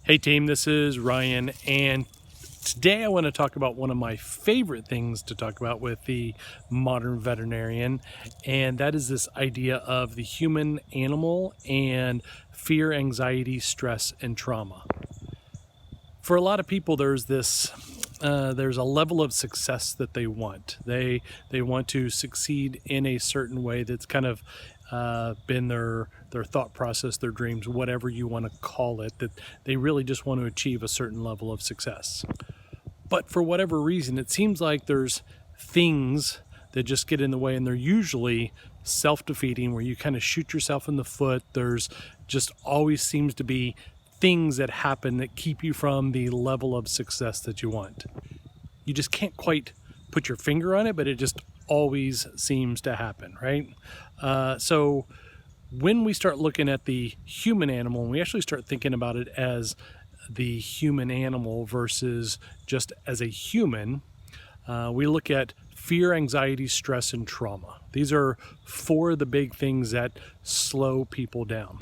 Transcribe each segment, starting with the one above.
Hey team, this is Ryan, and today I want to talk about one of my favorite things to talk about with the Modern Veterinarian, and that is this idea of the human animal and fear, anxiety, stress, and trauma. For a lot of people, there's a level of success that they want. They want to succeed in a certain way that's kind of been their thought process, their dreams, whatever you want to call it, that they really just want to achieve a certain level of success. But for whatever reason, it seems like there's things that just get in the way, and they're usually self-defeating, where you kind of shoot yourself in the foot. There's just always seems to be things that happen that keep you from the level of success that you want. You just can't quite put your finger on it, but it just always seems to happen, right? So when we start looking at the human animal, and we actually start thinking about it as the human animal versus just as a human, we look at fear, anxiety, stress, and trauma. These are four of the big things that slow people down.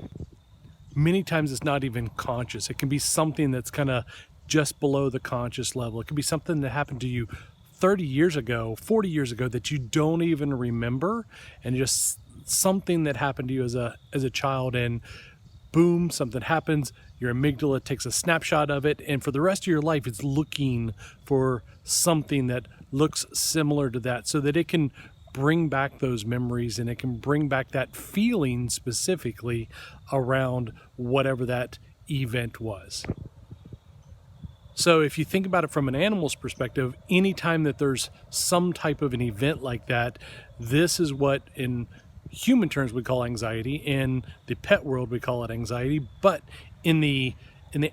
Many times it's not even conscious. It can be something that's kind of just below the conscious level. It could be something that happened to you 30 years ago, 40 years ago that you don't even remember, and just something that happened to you as a child, and boom, something happens. Your amygdala takes a snapshot of it, and for the rest of your life it's looking for something that looks similar to that, so that it can bring back those memories, and it can bring back that feeling specifically around whatever that event was. So if you think about it from an animal's perspective, anytime that there's some type of an event like that, this is what in human terms we call anxiety. In the pet world we call it anxiety, but in the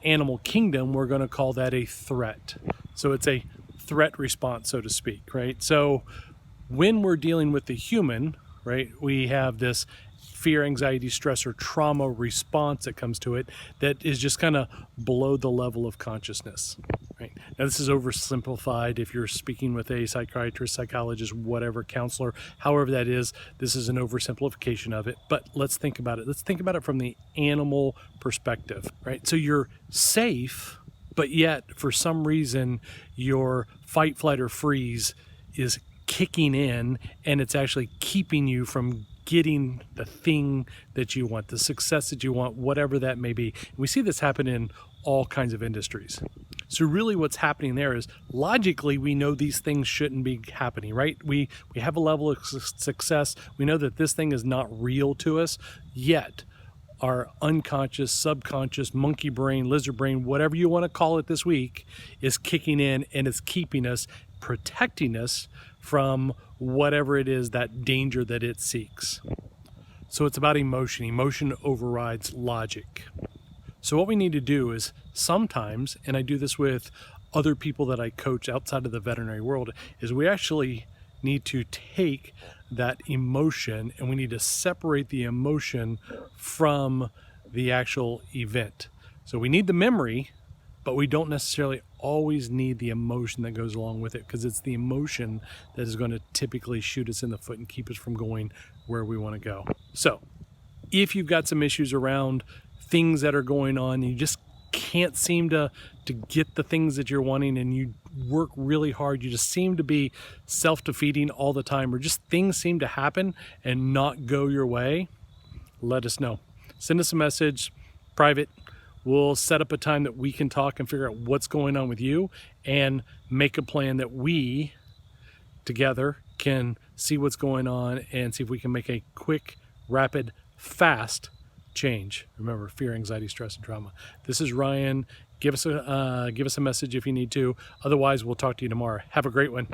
animal kingdom we're going to call that a threat. So it's a threat response, so to speak, right? So when we're dealing with the human, right, we have this fear, anxiety, stress, or trauma response that comes to it that is just kind of below the level of consciousness, right? Now, this is oversimplified. If you're speaking with a psychiatrist, psychologist, whatever, counselor, however that is, this is an oversimplification of it. But let's think about it. Let's think about it from the animal perspective, right? So you're safe, but yet for some reason your fight, flight, or freeze is kicking in, and it's actually keeping you from getting the thing that you want, the success that you want, whatever that may be. And we see this happen in all kinds of industries. So really what's happening there is, logically, we know these things shouldn't be happening, right? We have a level of success. We know that this thing is not real to us, yet our unconscious, subconscious, monkey brain, lizard brain, whatever you want to call it this week, is kicking in, and it's keeping us, protecting us from whatever it is, that danger that it seeks. So it's about emotion. Emotion overrides logic. So what we need to do is sometimes, and I do this with other people that I coach outside of the veterinary world, is we actually need to take that emotion and we need to separate the emotion from the actual event. So we need the memory, but we don't necessarily always need the emotion that goes along with it, because it's the emotion that is going to typically shoot us in the foot and keep us from going where we want to go. So if you've got some issues around things that are going on, and you just can't seem to get the things that you're wanting, and you work really hard, you just seem to be self-defeating all the time, or just things seem to happen and not go your way, let us know. Send us a message, private. We'll set up a time that we can talk and figure out what's going on with you, and make a plan that we together can see what's going on and see if we can make a quick, rapid, fast change. Remember, fear, anxiety, stress, and trauma. This is Ryan. Give us a message if you need to. Otherwise, we'll talk to you tomorrow. Have a great one.